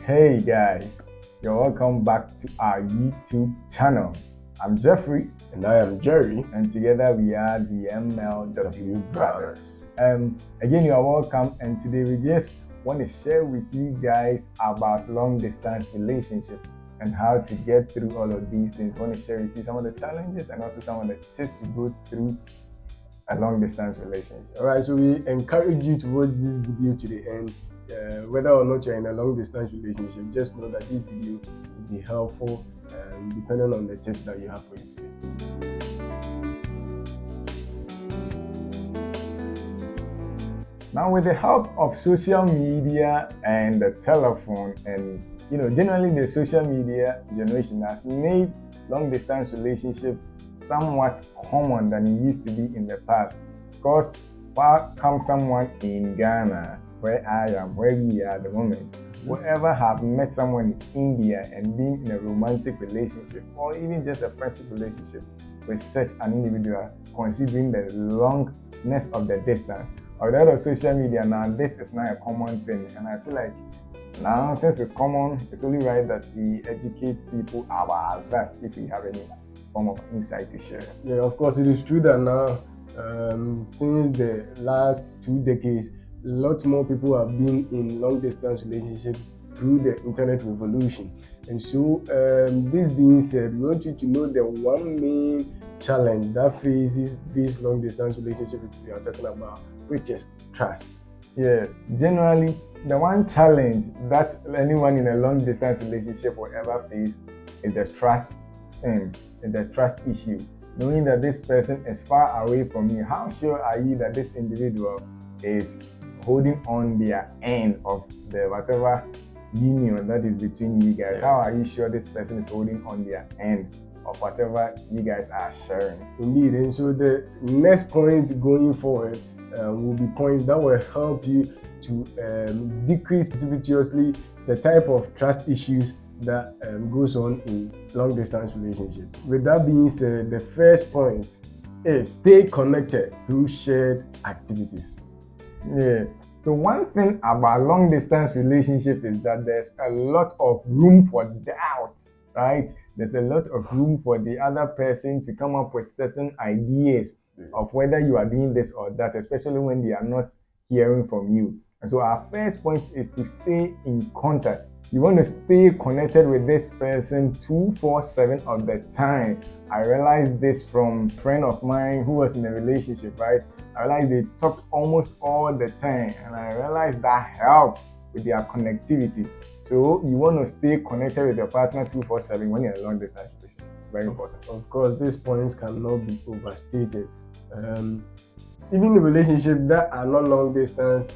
Hey guys, you're welcome back to our YouTube channel. I'm Jeffrey. And I am Jerry. And together we are the MLW Brothers. Again, you are welcome. And today we just want to share with you guys about long distance relationship and how to get through all of these things. I want to share with you some of the challenges and also some of the tips to go through a long distance relationship. Alright, so we encourage you to watch this video to the end. Whether or not you're in a long distance relationship, just know that this video will be helpful depending on the tips that you have for you today. Now, with the help of social media and the telephone, and generally the social media generation has made long distance relationship somewhat common than it used to be in the past. Because while comes someone in Ghana, where I am, where we are at the moment, whoever have met someone in India and been in a romantic relationship or even just a friendship relationship with such an individual, considering the longness of the distance, or that of social media, now this is not a common thing. And I feel like now, since it's common, it's only right that we educate people about that if we have any form of insight to share. Yeah, of course, it is true that now, since the last 2 decades, lots more people have been in long distance relationships through the internet revolution. And so, this being said, we want you to know the one main challenge that faces this long distance relationship we are talking about, which is trust. Yeah, generally, the one challenge that anyone in a long distance relationship will ever face is the trust thing, the trust issue. Knowing that this person is far away from you, how sure are you that this individual is holding on their end of the whatever union that is between you guys? How are you sure this person is holding on their end of whatever you guys are sharing? Indeed, and so the next point going forward will be points that will help you to decrease precipitously the type of trust issues that goes on in long distance relationship. With that being said, the first point is stay connected through shared activities. Yeah. So one thing about long distance relationship is that there's a lot of room for doubt, right? There's a lot of room for the other person to come up with certain ideas of whether you are doing this or that, especially when they are not hearing from you. And so our first point is to stay in contact. You want to stay connected with this person 24/7 of the time. I realized this from a friend of mine who was in a relationship, right? I realized they talked almost all the time, and I realized that helped with their connectivity. So you want to stay connected with your partner 24/7 when you're in a long distance relationship. Very important. Of course, these points cannot be overstated. Even the relationships that are not long distance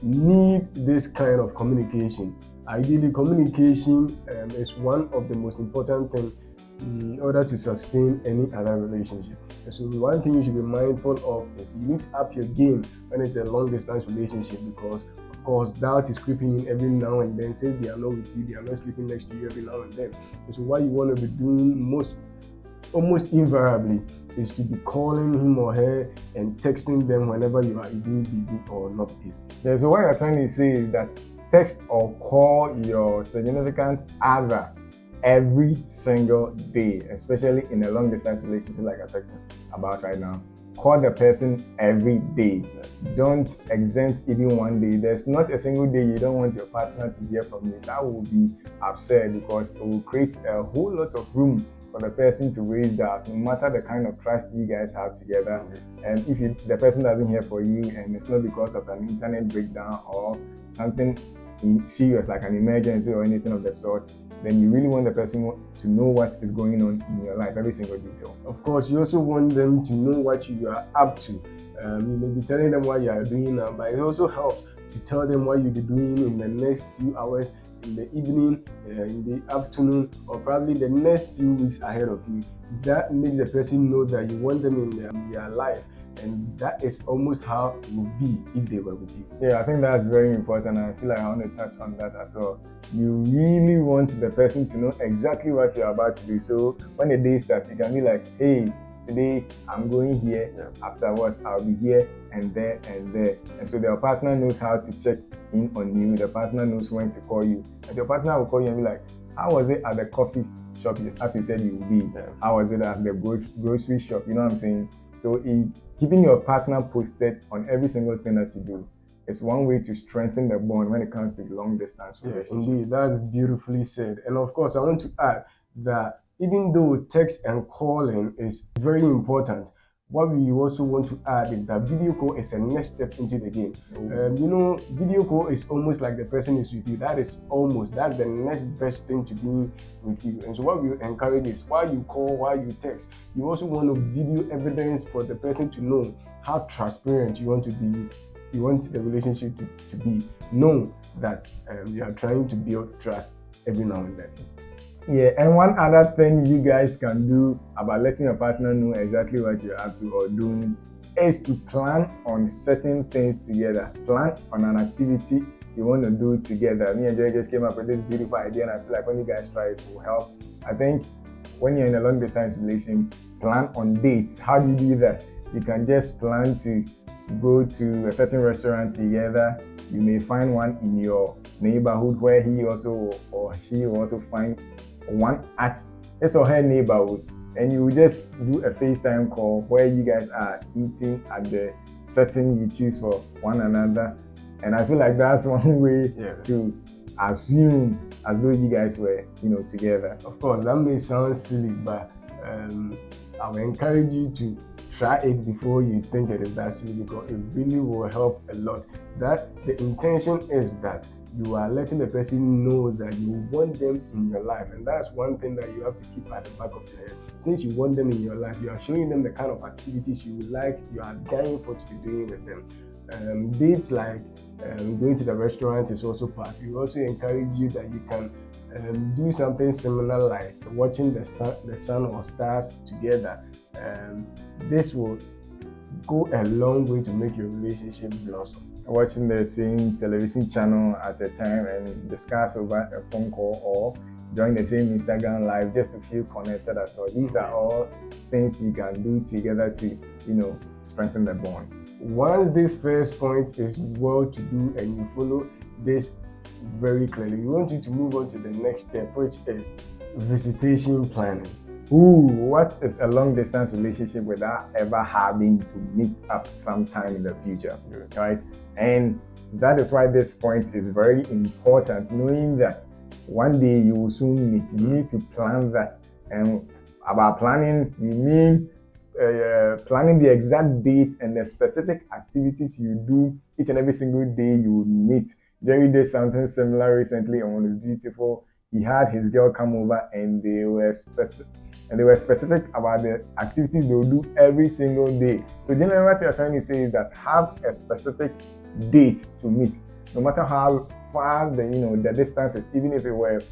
need this kind of communication. Ideally, communication is one of the most important things in order to sustain any other relationship. So one thing you should be mindful of is you need to up your game when it's a long distance relationship, because of course doubt is creeping in every now and then. Since they are not with you, they are not sleeping next to you every now and then. And so what you want to be doing almost invariably is to be calling him or her and texting them whenever you are either busy or not busy. Yeah, so what you're trying to say is that text or call your significant other every single day, especially in a long distance relationship like I'm talking about right now. Call the person every day. Don't exempt even one day. There's not a single day you don't want your partner to hear from you. That will be absurd, because it will create a whole lot of room for the person to raise that, no matter the kind of trust you guys have together. And if the person doesn't hear for you, and it's not because of an internet breakdown or something serious like an emergency or anything of the sort, then you really want the person to know what is going on in your life, every single detail. Of course, you also want them to know what you are up to. You may be telling them what you are doing now, but it also helps to tell them what you'll be doing in the next few hours, in the evening, in the afternoon, or probably the next few weeks ahead of you. That makes the person know that you want them in their life. And that is almost how it would be if they were with you. Yeah, I think that's very important. I feel like I want to touch on that as well. You really want the person to know exactly what you're about to do. So when the day starts, you can be like, hey, today I'm going here, afterwards I'll be here and there and there. And so your partner knows how to check in on you, the partner knows when to call you. And so your partner will call you and be like, how was it at the coffee shop, as you said you will be? How was it at the grocery shop? You know what I'm saying? So keeping your partner posted on every single thing that you do is one way to strengthen the bond when it comes to long distance relationship. Indeed, that's beautifully said. And of course, I want to add that even though text and calling is very important, what we also want to add is that video call is a next step into the game. Video call is almost like the person is with you. That's the next best thing to do with you. And so what we encourage is while you call, while you text, you also want to video evidence for the person to know how transparent you want to be. You want the relationship to be known that you are trying to build trust every now and then. Yeah, and one other thing you guys can do about letting your partner know exactly what you're up to or doing is to plan on certain things together. Plan on an activity you want to do together. Me and Jerry just came up with this beautiful idea, and I feel like when you guys try it will help. I think when you're in a long distance relation, plan on dates. How do you do that? You can just plan to go to a certain restaurant together. You may find one in your neighborhood where he also or she will also find one at his or her neighborhood, and you will just do a FaceTime call where you guys are eating at the setting you choose for one another. And I feel like that's one way to assume as though you guys were, together. Of course, that may sound silly, but I will encourage you to try it before you think it is that silly, because it really will help a lot. That the intention is that you are letting the person know that you want them in your life, and that's one thing that you have to keep at the back of your head. Since you want them in your life, you are showing them the kind of activities you would like, you are dying for to be doing with them. Dates like going to the restaurant is also part. We also encourage you that you can do something similar like watching the sun or stars together. This will go a long way to make your relationship blossom. Watching the same television channel at a time and discuss over a phone call, or join the same Instagram live just to feel connected as well. These are all things you can do together to, strengthen the bond. Once this first point is well to do and you follow this very clearly, we want you to move on to the next step, which is visitation planning. What is a long distance relationship without ever having to meet up sometime in the future, right? And that is why this point is very important, knowing that one day you will soon meet. You need to plan that. And about planning, we mean planning the exact date and the specific activities you do each and every single day you will meet. Jerry did something similar recently on It's Beautiful. He had his girl come over, and they were specific about the activities they will do every single day. So generally what you're trying to say is that have a specific date to meet, no matter how far the distance is, even if it were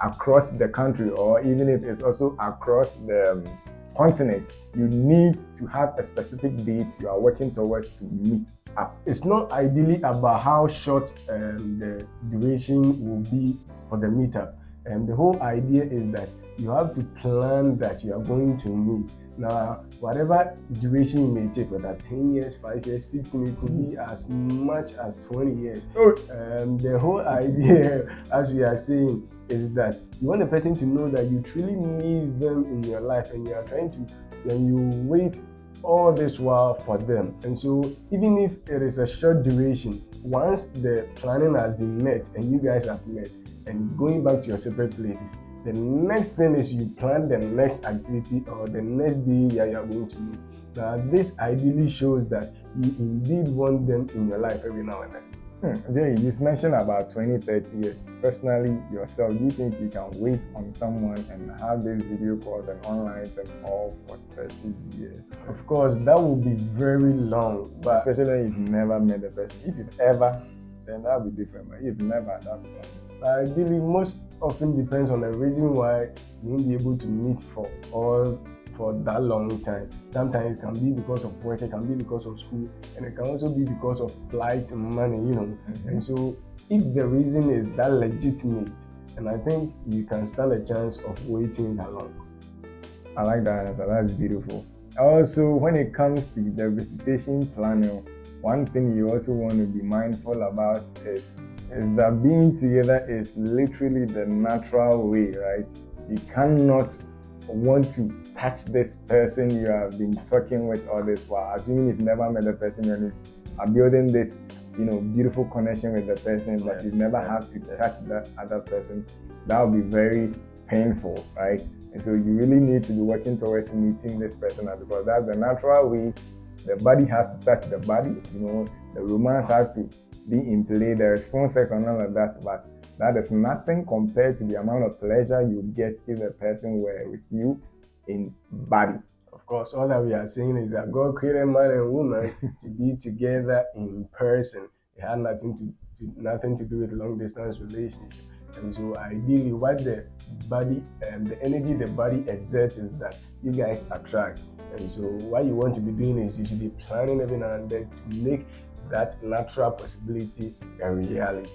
across the country or even if it's also across the continent. You need to have a specific date you are working towards to meet up. It's not ideally about how short the duration will be for the meetup. And the whole idea is that you have to plan that you are going to meet. Now, whatever duration you may take, whether 10 years, 5 years, 15, it could be as much as 20 years. The whole idea, as we are saying, is that you want the person to know that you truly need them in your life, and you are trying to, when you wait all this while for them. And so even if it is a short duration, once the planning has been met and you guys have met and going back to your separate places, the next thing is you plan the next activity or the next day that you are going to meet. Now, this ideally shows that you indeed want them in your life every now and then. Jerry, you mentioned about 20-30 years. Personally, yourself, do you think you can wait on someone and have these video calls and online and all for 30 years? Of course, that would be very long. But especially if you've never met the person. If you've ever, then that would be different. But if you've never, that would be something. Ideally, most often depends on the reason why you won't be able to meet for that long time. Sometimes it can be because of work, it can be because of school, and it can also be because of flight money, And so if the reason is that legitimate, and I think you can stand a chance of waiting that long. I like that answer. That's beautiful. Also, when it comes to the visitation planning, one thing you also want to be mindful about is that being together is literally the natural way, right? You cannot want to touch this person you have been talking with all this while, assuming you've never met the person and you are building this, beautiful connection with the person, but you never have to touch that other person. That would be very painful, right? And so you really need to be working towards meeting this person because that's the natural way. The body has to touch the body, the romance has to be in play, there is phone sex and all of that, but that is nothing compared to the amount of pleasure you get if the person were with you in body. Of course, all that we are saying is that God created man and woman to be together in person. It had nothing to do with long distance relationship. And so ideally what the body and the energy the body exerts is that you guys attract. And so what you want to be doing is you should be planning every now and then to make that natural possibility a reality.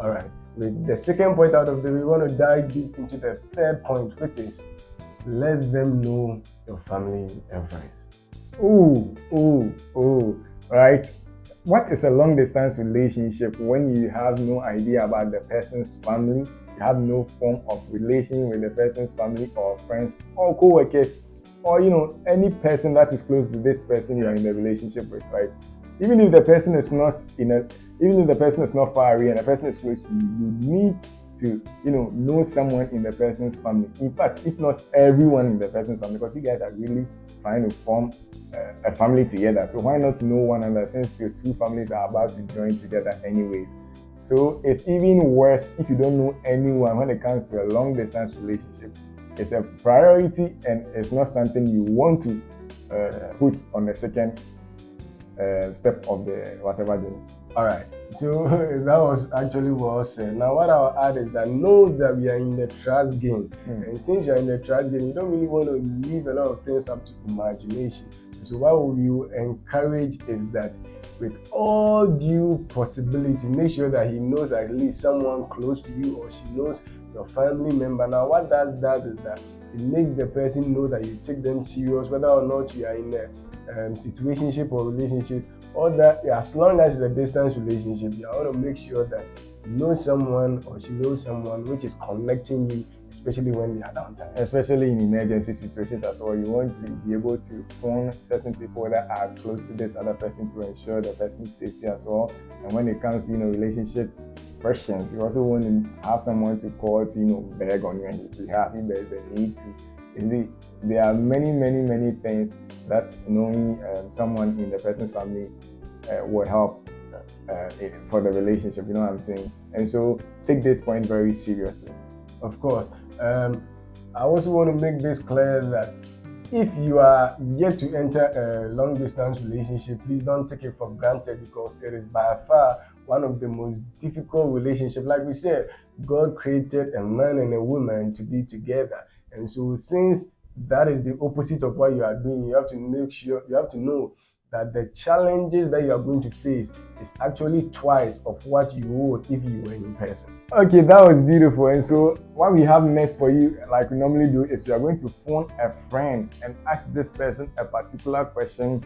All right. With the second point out of the way, we want to dive deep into the third point, which is let them know your family and friends. Right. What is a long distance relationship when you have no idea about the person's family? You have no form of relation with the person's family or friends or co-workers or any person that is close to this person you're in the relationship with, right? Even if the person is not far away and the person is close to you, you need to know someone in the person's family. In fact, if not everyone in the person's family, because you guys are really trying to form a family together. So why not know one another, since the two families are about to join together anyways? So it's even worse if you don't know anyone when it comes to a long distance relationship. It's a priority and it's not something you want to put on the second step of the whatever journey. All right. So that was actually well said. Now, what I'll add is that know that we are in the trust game. And since you're in the trust game, you don't really want to leave a lot of things up to imagination. So what we will encourage is that with all due possibility, make sure that he knows at least someone close to you or she knows your family member. Now, what that does is that it makes the person know that you take them serious, whether or not you are in a situationship or relationship, or that as long as it's a distance relationship, you want to make sure that you know someone or she knows someone which is connecting you, especially when they are downtime. Especially in emergency situations as well. You want to be able to phone certain people that are close to this other person to ensure the person's safety as well. And when it comes to relationship questions, you also want to have someone to call to beg on you and if there's a need to. There are many things that knowing someone in the person's family will help for the relationship, you know what I'm saying? And so take this point very seriously. Of course. I also want to make this clear that if you are yet to enter a long distance relationship, please don't take it for granted, because it is by far one of the most difficult relationships. Like we said, God created a man and a woman to be together. And so since that is the opposite of what you are doing, you have to know that the challenges that you are going to face is actually twice of what you would if you were in person. Okay, that was beautiful. And so what we have next for you, like we normally do, is we are going to phone a friend and ask this person a particular question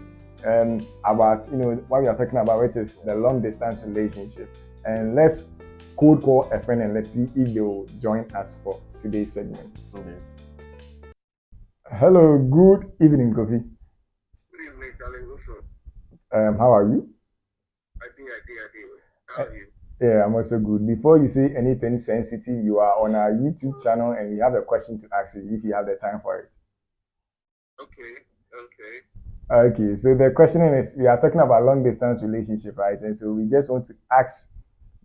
about what we are talking about, which is the long distance relationship. And let's cold call a friend and let's see if they will join us for today's segment. Okay. Hello, good evening, Kofi. Good evening, darling. How are you? I think. How are you? Yeah, I'm also good. Before you say anything sensitive, you are on our YouTube channel and we have a question to ask you if you have the time for it. Okay, so the question is, we are talking about long distance relationship, right? And so we just want to ask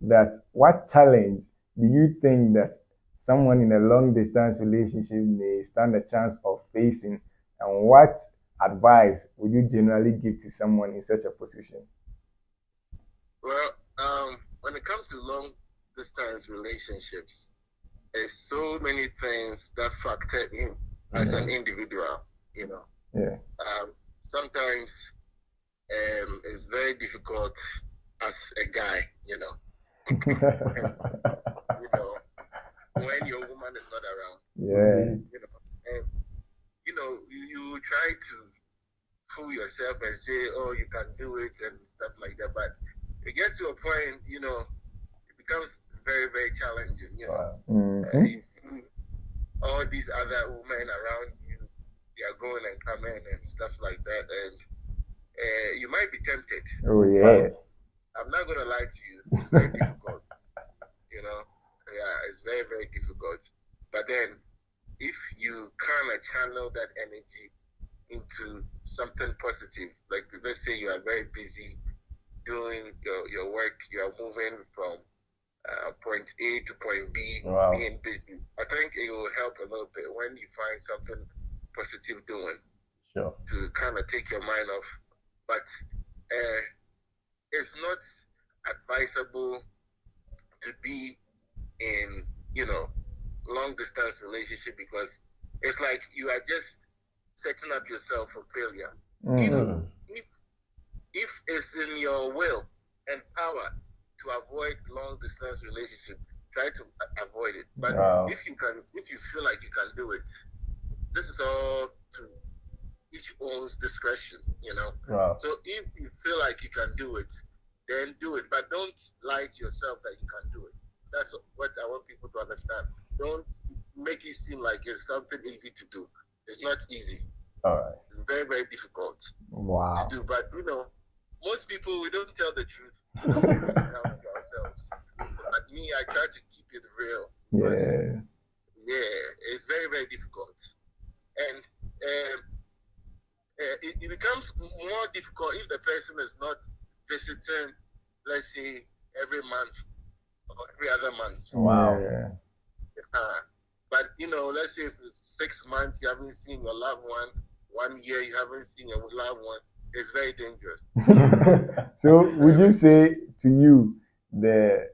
that what challenge do you think that someone in a long distance relationship may stand a chance of facing, and what advice would you generally give to someone in such a position? Well, when it comes to long distance relationships, there's so many things that factor in as an individual, Yeah. Sometimes it's very difficult as a guy, when your woman is not around. Yeah. And you try to fool yourself and say, oh, you can do it and stuff like that. But it gets to a point, it becomes very, very challenging. You see all these other women around you, they are going and coming and stuff like that, and you might be tempted. Oh yeah. I'm not gonna lie to you. It's very difficult. Yeah, it's very, very difficult. But then, if you kind of channel that energy into something positive, like let's say you are very busy doing your work, you are moving from point A to point B, being busy. I think it will help a little bit when you find something positive doing. Sure. To kind of take your mind off. But it's not advisable to be in, long distance relationship, because it's like you are just setting up yourself for failure. If it's in your will and power to avoid long distance relationship, try to avoid it. But if you feel like you can do it, this is all to each own's discretion, So if you feel like you can do it, then do it. But don't lie to yourself that you can do it. That's what I want people to understand. Don't make it seem like it's something easy to do. It's not easy. All right. It's very, very difficult to do. But most people, we don't tell the truth. We don't tell ourselves. But me, I try to keep it real. Yeah, it's very, very difficult. And it becomes more difficult if the person is not visiting, let's say, every month or every other month. Wow. But let's say if it's 6 months you haven't seen your loved one, 1 year you haven't seen your loved one, it's very dangerous. So would you say to you the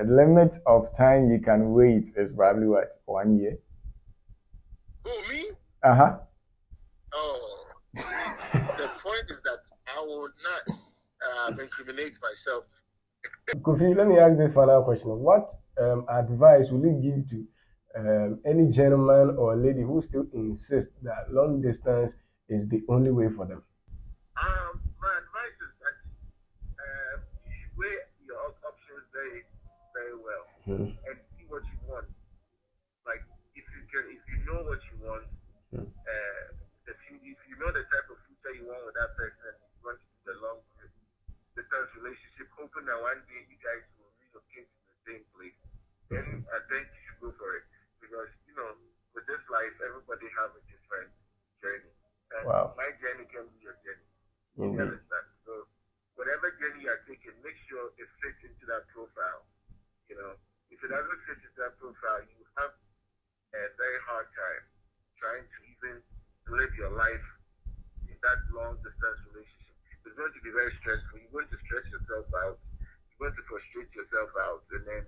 limit of time you can wait is probably what, 1 year? Who, me? Oh, the point is that I will not incriminate myself. Kofi, let me ask this final question. What advice will you give to any gentleman or lady who still insists that long distance is the only way for them? My advice is that you should weigh your options very, very well and see what you want. Like if you know what you want, if you know the type of future you want with that person, you want to do a long distance relationship, hoping that one day you guys will relocate to the same place, then I think you should go for it. Because, with this life, everybody has a different journey. And my journey can be your journey. You understand? So, whatever journey you are taking, make sure it fits into that profile. If it doesn't fit into that profile, you have a very hard time trying to even live your life in that long distance relationship. It's going to be very stressful. You're going to stress yourself out. You're going to frustrate yourself out. And then,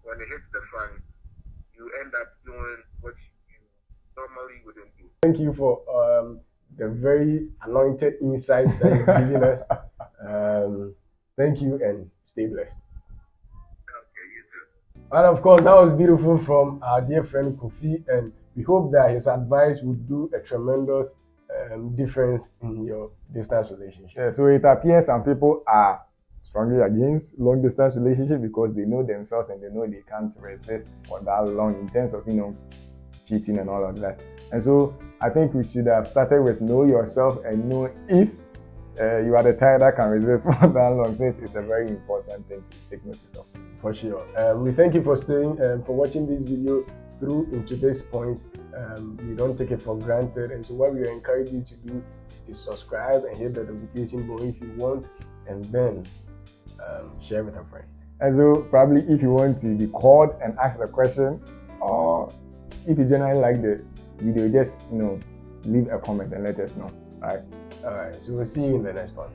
when it hits the fan, you end up doing what you normally wouldn't do. Thank you for the very anointed insights that you've given us. Thank you and stay blessed. Okay, you too. And of course, that was beautiful from our dear friend Kofi, and we hope that his advice would do a tremendous difference in your distance relationship. Yeah, so it appears some people are strongly against long distance relationship because they know themselves and they know they can't resist for that long in terms of cheating and all of that. And so I think we should have started with know yourself and know if you are the type that can resist for that long, since it's a very important thing to take notice of. For sure. We thank you for staying for watching this video through into this point. We don't take it for granted, and so what we encourage you to do is to subscribe and hit the notification bell if you want, and then share with a friend. And so probably if you want to be called and ask the question, or if you generally like the video, just leave a comment and let us know. All right. So we'll see you in the next one.